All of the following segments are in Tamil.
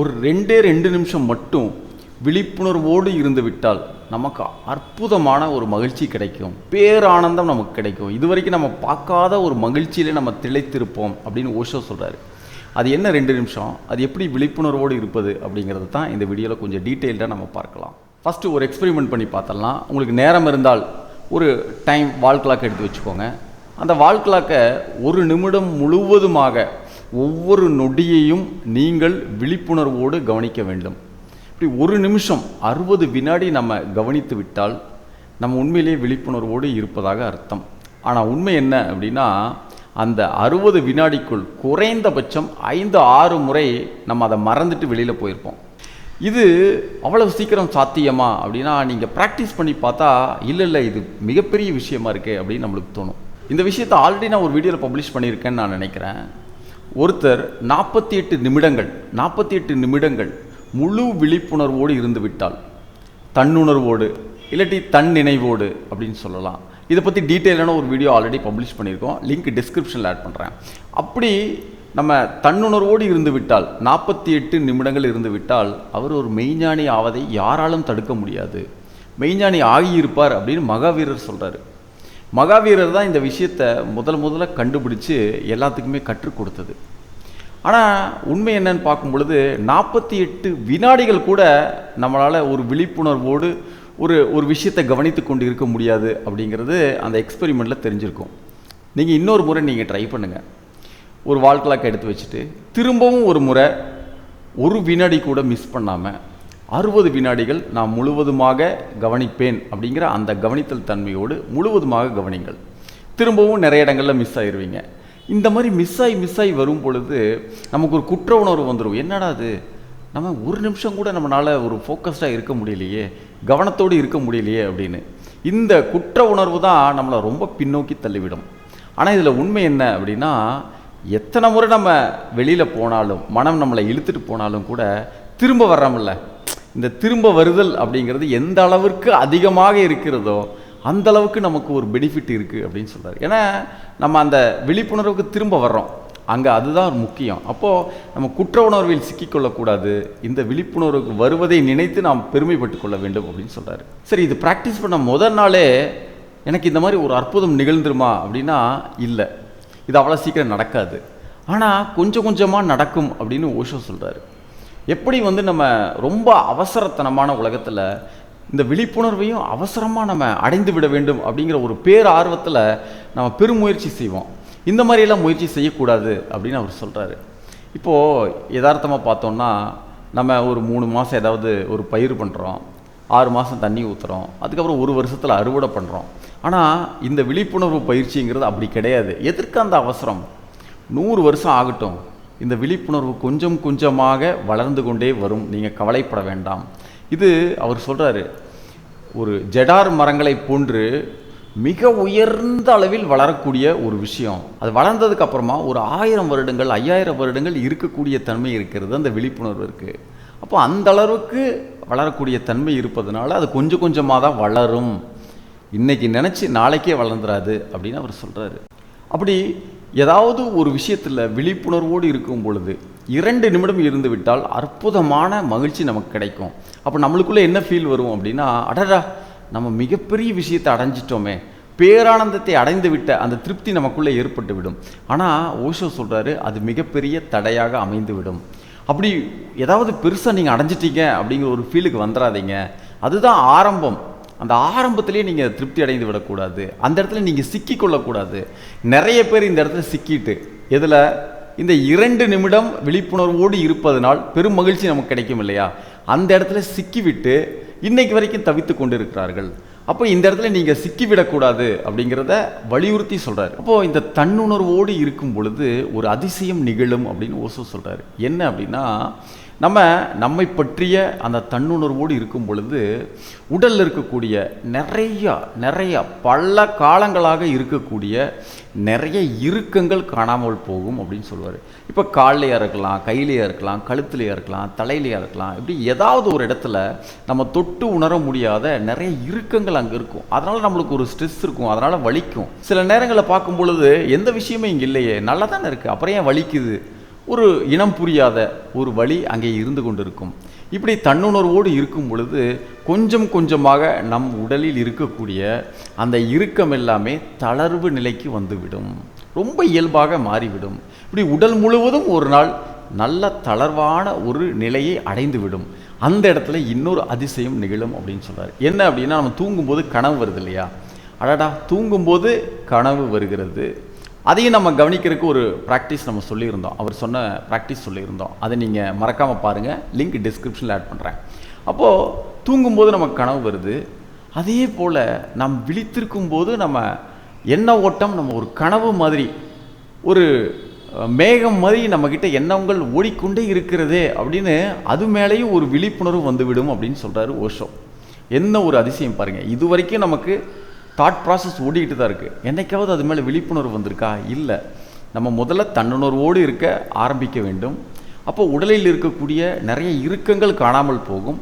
ஒரு 2 நிமிஷம் மட்டும் விழிப்புணர்வோடு இருந்து விட்டால் நமக்கு அற்புதமான ஒரு மகிழ்ச்சி கிடைக்கும், பேரானந்தம் நமக்கு கிடைக்கும். இதுவரைக்கும் நம்ம பார்க்காத ஒரு மகிழ்ச்சியிலே நம்ம திளைத்திருப்போம் அப்படின்னு ஓஷோ சொல்கிறாரு. அது என்ன 2 நிமிஷம், அது எப்படி விழிப்புணர்வோடு இருப்பது அப்படிங்கிறது தான் இந்த வீடியோவில் கொஞ்சம் டீட்டெயில்டாக நம்ம பார்க்கலாம். ஃபஸ்ட்டு ஒரு எக்ஸ்பெரிமெண்ட் பண்ணி பார்த்தலாம். உங்களுக்கு நேரம் இருந்தால் ஒரு வால் கிளாக் எடுத்து வச்சுக்கோங்க. அந்த வால் கிளாக்கை 1 நிமிடம் முழுவதுமாக ஒவ்வொரு நொடியையும் நீங்கள் விழிப்புணர்வோடு கவனிக்க வேண்டும். இப்படி 1 நிமிஷம் 60 வினாடி நம்ம கவனித்து விட்டால் நம்ம உண்மையிலேயே விழிப்புணர்வோடு இருப்பதாக அர்த்தம். ஆனால் உண்மை என்ன அப்படின்னா, அந்த 60 வினாடிக்குள் குறைந்தபட்சம் 5-6 முறை நம்ம அதை மறந்துட்டு வெளியில் போயிருப்போம். இது அவ்வளவு சீக்கிரம் சாத்தியமா அப்படின்னா, நீங்கள் ப்ராக்டிஸ் பண்ணி பார்த்தா இல்லை இது மிகப்பெரிய விஷயமா இருக்குது அப்படின்னு நம்மளுக்கு தோணும். இந்த விஷயத்தை ஆல்ரெடி நான் ஒரு வீடியோவில் பப்ளிஷ் பண்ணியிருக்கேன்னு நான் நினைக்கிறேன். ஒருத்தர் 48 நிமிடங்கள் முழு விழிப்புணர்வோடு இருந்து விட்டால், தன்னுணர்வோடு இல்லாட்டி தன் நினைவோடு அப்படின்னு சொல்லலாம். இதை பற்றி டீட்டெயிலான ஒரு வீடியோ ஆல்ரெடி பப்ளிஷ் பண்ணியிருக்கோம், லிங்க் டிஸ்கிரிப்ஷனில் ஆட் பண்ணுறேன். அப்படி நம்ம தன்னுணர்வோடு இருந்து விட்டால் 48 நிமிடங்கள் இருந்து விட்டால் அவர் ஒரு மெய்ஞானி ஆவதை யாராலும் தடுக்க முடியாது, மெய்ஞானி ஆகியிருப்பார் அப்படின்னு மகாவீரர் சொல்கிறார். மகாவீரர் தான் இந்த விஷயத்தை முதல்ல கண்டுபிடிச்சு எல்லாத்துக்குமே கற்றுக் கொடுத்தது. ஆனால் உண்மை என்னன்னு பார்க்கும் பொழுது 48 வினாடிகள் கூட நம்மளால் ஒரு விழிப்புணர்வோடு ஒரு விஷயத்தை கவனித்து கொண்டு இருக்க முடியாது அப்படிங்கிறது அந்த எக்ஸ்பெரிமெண்ட்டில் தெரிஞ்சிருக்கும். நீங்கள் இன்னொரு முறை நீங்கள் ட்ரை பண்ணுங்கள். ஒரு வால் கிளாக் எடுத்து வச்சுட்டு திரும்பவும் ஒரு முறை 1 வினாடி கூட மிஸ் பண்ணாமல் 60 வினாடிகள் நான் முழுவதுமாக கவனிப்பேன் அப்படிங்கிற அந்த கவனித்தல் தன்மையோடு முழுவதுமாக கவனிங்கள். திரும்பவும் நிறைய இடங்களில் மிஸ் ஆயிடுவீங்க. இந்த மாதிரி மிஸ் ஆகி வரும் பொழுது நமக்கு ஒரு குற்ற உணர்வு வந்துடும். என்னடா அது, நம்ம 1 நிமிஷம் கூட நம்மளால் ஒரு ஃபோக்கஸ்டாக இருக்க முடியலையே, கவனத்தோடு இருக்க முடியலையே அப்படின்னு. இந்த குற்ற உணர்வு தான் நம்மளை ரொம்ப பின்னோக்கி தள்ளிவிடும். ஆனால் இதில் உண்மை என்ன அப்படின்னா, எத்தனை முறை நம்ம வெளியில் போனாலும், மனம் நம்மளை இழுத்துட்டு போனாலும் கூட திரும்ப வர்றோம்ல, இந்த திரும்ப வருதல் அப்படிங்கிறது எந்த அளவிற்கு அதிகமாக இருக்கிறதோ அந்த அளவுக்கு நமக்கு ஒரு பெனிஃபிட் இருக்குது அப்படின்னு சொல்கிறார். ஏன்னா நம்ம அந்த விழிப்புணர்வுக்கு திரும்ப வர்றோம், அங்கே அதுதான் முக்கியம். அப்போது நம்ம குற்ற உணர்வில் சிக்கிக்கொள்ளக்கூடாது, இந்த விழிப்புணர்வுக்கு வருவதை நினைத்து நாம் பெருமைப்பட்டு கொள்ள வேண்டும் அப்படின்னு சொல்கிறாரு. சரி, இது ப்ராக்டிஸ் பண்ண முதல் நாளே எனக்கு இந்த மாதிரி ஒரு அற்புதம் நிகழ்ந்துருமா அப்படின்னா இல்லை, இது அவ்வளோ சீக்கிரம் நடக்காது. ஆனால் கொஞ்சம் கொஞ்சமாக நடக்கும் அப்படின்னு ஓஷோ சொல்கிறாரு. எப்படி நம்ம ரொம்ப அவசரத்தனமான உலகத்தில் இந்த விழிப்புணர்வையும் அவசரமாக நம்ம அடைந்து விட வேண்டும் அப்படிங்கிற ஒரு பேரார்வத்தில் நம்ம பெருமுயற்சி செய்வோம். இந்த மாதிரியெல்லாம் முயற்சி செய்யக்கூடாது அப்படின்னு அவர் சொல்கிறாரு. இப்போது யதார்த்தமாக பார்த்தோம்னா, நம்ம ஒரு 3 மாதம் ஏதாவது ஒரு பயிர் பண்ணுறோம், 6 மாதம் தண்ணி ஊற்றுறோம், அதுக்கப்புறம் 1 வருஷத்தில் அறுவடை பண்ணுறோம். ஆனால் இந்த விழிப்புணர்வு பயிற்சிங்கிறது அப்படி கிடையாது. எதற்கு அந்த அவசரம்? 100 வருஷம் ஆகட்டும், இந்த விழிப்புணர்வு கொஞ்சம் கொஞ்சமாக வளர்ந்து கொண்டே வரும், நீங்கள் கவலைப்பட வேண்டாம். இது அவர் சொல்கிறாரு, ஒரு ஜடார் மரங்களை போன்று மிக உயர்ந்த அளவில் வளரக்கூடிய ஒரு விஷயம். அது வளர்ந்ததுக்கு அப்புறமா ஒரு 1000 வருடங்கள் 5000 வருடங்கள் இருக்கக்கூடிய தன்மை இருக்கிறது அந்த விழிப்புணர்வு இருக்குது. அப்போ அந்த அளவுக்கு வளரக்கூடிய தன்மை இருப்பதனால அது கொஞ்சம் கொஞ்சமாக தான் வளரும், இன்னைக்கு நினச்சி நாளைக்கே வளர்ந்துடாது அப்படின்னு அவர் சொல்கிறாரு. அப்படி ஏதாவது ஒரு விஷயத்தில் விழிப்புணர்வோடு இருக்கும் பொழுது 2 நிமிடம் இருந்து விட்டால் அற்புதமான மகிழ்ச்சி நமக்கு கிடைக்கும். அப்போ நம்மளுக்குள்ளே என்ன ஃபீல் வரும் அப்படின்னா, அடடா நம்ம மிகப்பெரிய விஷயத்தை அடைஞ்சிட்டோமே, பேரானந்தத்தை அடைந்து விட்ட அந்த திருப்தி நமக்குள்ளே ஏற்பட்டு விடும். ஆனால் ஓஷோ சொல்கிறாரு, அது மிகப்பெரிய தடையாக அமைந்து விடும். அப்படி ஏதாவது பெருசாக நீங்கள் அடைஞ்சிட்டீங்க அப்படிங்கிற ஒரு ஃபீலுக்கு வந்துடாதீங்க. அதுதான் ஆரம்பம். அந்த ஆரம்பத்திலே நீங்கள் திருப்தி அடைந்து விடக்கூடாது, அந்த இடத்துல நீங்கள் சிக்கிக்கொள்ளக்கூடாது. நிறைய பேர் இந்த இடத்துல சிக்கிட்டு இதில் இந்த 2 நிமிடம் விழிப்புணர்வோடு இருப்பதனால் பெரும் மகிழ்ச்சி நமக்கு கிடைக்கும் இல்லையா, அந்த இடத்துல சிக்கிவிட்டு இன்னைக்கு வரைக்கும் தவித்து கொண்டு இருக்கிறார்கள். அப்போ இந்த இடத்துல நீங்கள் சிக்கிவிடக்கூடாது அப்படிங்கிறத வலியுறுத்தி சொல்கிறார். அப்போது இந்த தன்னுணர்வோடு இருக்கும் பொழுது ஒரு அதிசயம் நிகழும் அப்படின்னு ஓஷோ சொல்கிறார். என்ன அப்படின்னா, நம்மை பற்றிய அந்த தன்னுணர்வோடு இருக்கும் பொழுது உடலில் இருக்கக்கூடிய நிறைய பல காலங்களாக இருக்கக்கூடிய நிறைய இறுக்கங்கள் காணாமல் போகும் அப்படின்னு சொல்லுவார். இப்போ கால்லையாக இருக்கலாம், கையிலையாக இருக்கலாம், கழுத்துலையாக இருக்கலாம், தலையிலையாக இருக்கலாம், இப்படி ஏதாவது ஒரு இடத்துல நம்ம தொட்டு உணர முடியாத நிறைய இறுக்கங்கள் அங்கே இருக்கும். அதனால் நம்மளுக்கு ஒரு ஸ்ட்ரெஸ் இருக்கும், அதனால் வலிக்கும். சில நேரங்களில் பார்க்கும் பொழுது எந்த விஷயமே இங்கே இல்லையே, நல்லா தானே இருக்குது, அப்புறம் ஏன் வலிக்குது ஒரு இனம் புரியாத ஒரு வழி அங்கே இருந்து கொண்டிருக்கும். இப்படி தன்னுணர்வோடு இருக்கும் பொழுது கொஞ்சம் கொஞ்சமாக நம் உடலில் இருக்கக்கூடிய அந்த இறுக்கம் எல்லாமே தளர்வு நிலைக்கு வந்துவிடும், ரொம்ப இயல்பாக மாறிவிடும். இப்படி உடல் முழுவதும் ஒரு நாள் நல்ல தளர்வான ஒரு நிலையை அடைந்துவிடும். அந்த இடத்துல இன்னொரு அதிசயம் நிகழும் அப்படின்னு சொல்கிறார். என்ன அப்படின்னா, நம்ம தூங்கும்போது கனவு வருது இல்லையா? அடடா, தூங்கும்போது கனவு வருகிறது. அதையும் நம்ம கவனிக்கிறதுக்கு ஒரு ப்ராக்டிஸ் நம்ம சொல்லியிருந்தோம். அவர் சொன்ன ப்ராக்டிஸ் சொல்லியிருந்தோம். அதை நீங்கள் மறக்காமல் பாருங்கள். லிங்க் டிஸ்கிரிப்ஷனில் ஆட் பண்ணுறேன். அப்போது தூங்கும்போது நமக்கு கனவு வருது. அதே போல் நாம் விழித்திருக்கும் போது நம்ம எண்ண ஓட்டம் நம்ம ஒரு கனவு மாதிரி, ஒரு மேகம் மாதிரி நம்மக்கிட்ட எண்ணங்கள் ஓடிக்கொண்டே இருக்கிறதே அப்படின்னு அது மேலேயும் ஒரு விழிப்புணர்வு வந்துவிடும் அப்படின்னு சொல்கிறாரு ஓஷோ. என்ன ஒரு அதிசயம் பாருங்கள். இது வரைக்கும் நமக்கு தாட் ப்ராசஸ் ஓடிக்கிட்டு தான் இருக்குது. என்றைக்காவது அது மேலே விழிப்புணர்வு வந்திருக்கா? இல்லை. நம்ம முதல்ல தன்னுணர்வோடு இருக்க ஆரம்பிக்க வேண்டும். அப்போ உடலில் இருக்கக்கூடிய நிறைய இறுக்கங்கள் காணாமல் போகும்.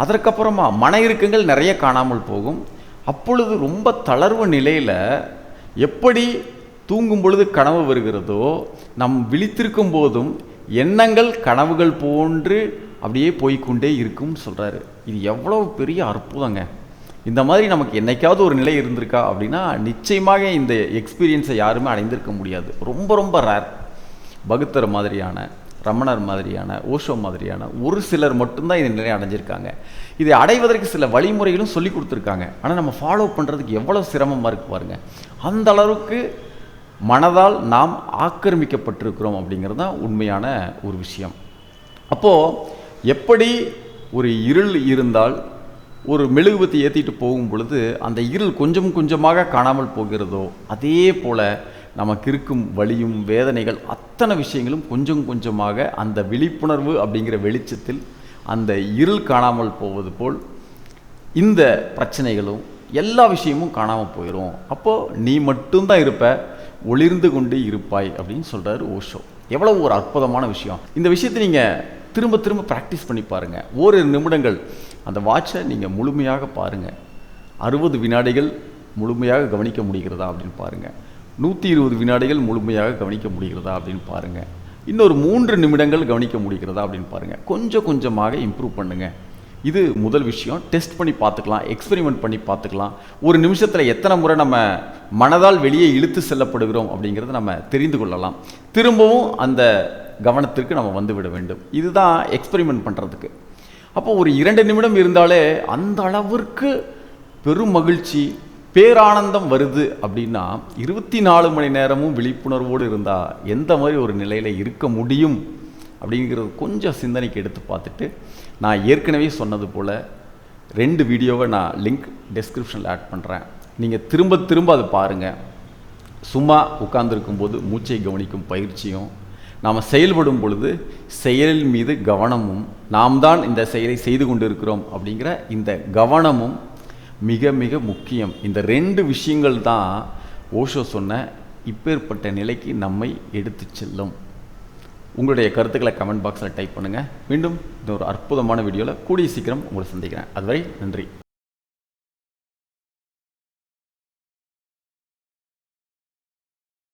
அதற்கப்புறமா மன இறுக்கங்கள் நிறைய காணாமல் போகும். அப்பொழுது ரொம்ப தளர்வு நிலையில் எப்படி தூங்கும் பொழுது கனவு வருகிறதோ, நம் விழித்திருக்கும் போதும் எண்ணங்கள் கனவுகள் போன்று அப்படியே போய்கொண்டே இருக்கும்னு சொல்கிறாரு. இது எவ்வளோ பெரிய அற்புதங்க. இந்த மாதிரி நமக்கு என்னைக்காவது ஒரு நிலை இருந்திருக்கா அப்படின்னா நிச்சயமாக இந்த எக்ஸ்பீரியன்ஸை யாருமே அடைந்திருக்க முடியாது. ரொம்ப ரொம்ப ரேர். பகுத்தர் மாதிரியான, ரமணர் மாதிரியான, ஓஷோ மாதிரியான ஒரு சிலர் மட்டும்தான் இந்த நிலையை அடைஞ்சிருக்காங்க. இதை அடைவதற்கு சில வழிமுறைகளும் சொல்லி கொடுத்துருக்காங்க. ஆனால் நம்ம ஃபாலோ பண்ணுறதுக்கு எவ்வளோ சிரமமாக இருக்கு பாருங்க. அந்த அளவுக்கு மனதால் நாம் ஆக்கிரமிக்கப்பட்டிருக்கிறோம் அப்படிங்கிறது தான் உண்மையான ஒரு விஷயம். அப்போது எப்படி ஒரு இருள் இருந்தால் ஒரு மெழுகுபத்தி ஏற்றிட்டு போகும் பொழுது அந்த இருள் கொஞ்சம் கொஞ்சமாக காணாமல் போகிறதோ, அதே போல் நமக்கு இருக்கும் வலியும் வேதனைகள் அத்தனை விஷயங்களும் கொஞ்சம் கொஞ்சமாக அந்த விழிப்புணர்வு அப்படிங்கிற வெளிச்சத்தில் அந்த இருள் காணாமல் போவது போல் இந்த பிரச்சனைகளும் எல்லா விஷயமும் காணாமல் போயிடும். அப்போது நீ மட்டும்தான் இருப்ப, ஒளிர்ந்து கொண்டு இருப்பாய் அப்படின்னு சொல்கிறார் ஓஷோ. எவ்வளோ ஒரு அற்புதமான விஷயம். இந்த விஷயத்தை நீங்கள் திரும்ப திரும்ப ப்ராக்டிஸ் பண்ணி பாருங்கள். ஓரிரு நிமிடங்கள் அந்த வாட்சை நீங்கள் முழுமையாக பாருங்கள். 60 வினாடிகள் முழுமையாக கவனிக்க முடிகிறதா அப்படின்னு பாருங்கள். 120 வினாடிகள் முழுமையாக கவனிக்க முடிகிறதா அப்படின்னு பாருங்கள். இன்னொரு 3 நிமிடங்கள் கவனிக்க முடிகிறதா அப்படின்னு பாருங்கள். கொஞ்சம் கொஞ்சமாக இம்ப்ரூவ் பண்ணுங்கள். இது முதல் விஷயம். டெஸ்ட் பண்ணி பார்த்துக்கலாம், எக்ஸ்பெரிமெண்ட் பண்ணி பார்த்துக்கலாம். ஒரு நிமிஷத்தில் எத்தனை முறை நம்ம மனதால் வெளியே இழுத்து செல்லப்படுகிறோம் அப்படிங்கிறத நம்ம தெரிந்து கொள்ளலாம். திரும்பவும் அந்த கவனத்திற்கு நம்ம வந்துவிட வேண்டும். இதுதான் எக்ஸ்பெரிமெண்ட் பண்ணுறதுக்கு. அப்போ ஒரு 2 நிமிடம் இருந்தாலே அந்த அளவிற்கு பெரும் மகிழ்ச்சி, பேரானந்தம் வருது அப்படின்னா 24 மணி நேரமும் விழிப்புணர்வோடு இருந்தால் எந்த மாதிரி ஒரு நிலையில் இருக்க முடியும் அப்படிங்கிறது கொஞ்சம் சிந்தனைக்கு எடுத்து பார்த்துட்டு, நான் ஏற்கனவே சொன்னது போல் 2 வீடியோவை நான் லிங்க் டிஸ்கிரிப்ஷனில் ஆட் பண்ணுறேன். நீங்கள் திரும்ப திரும்ப அதை பாருங்கள். சும்மா உட்கார்ந்துருக்கும்போது மூச்சை கவனிக்கும் பயிற்சியும், நாம் செயல்படும் பொழுது செயல் மீது கவனமும், நாம் தான் இந்த செயலை செய்து கொண்டு இருக்கிறோம் அப்படிங்கிற இந்த கவனமும் மிக மிக முக்கியம். இந்த 2 விஷயங்கள் தான் ஓஷோ சொன்ன இப்பேற்பட்ட நிலைக்கு நம்மை எடுத்து செல்லும். உங்களுடைய கருத்துக்களை கமெண்ட் பாக்ஸில் டைப் பண்ணுங்கள். மீண்டும் இன்னொரு அற்புதமான வீடியோவில் கூடிய சீக்கிரம் உங்களை சந்திக்கிறேன். அதுவரை நன்றி.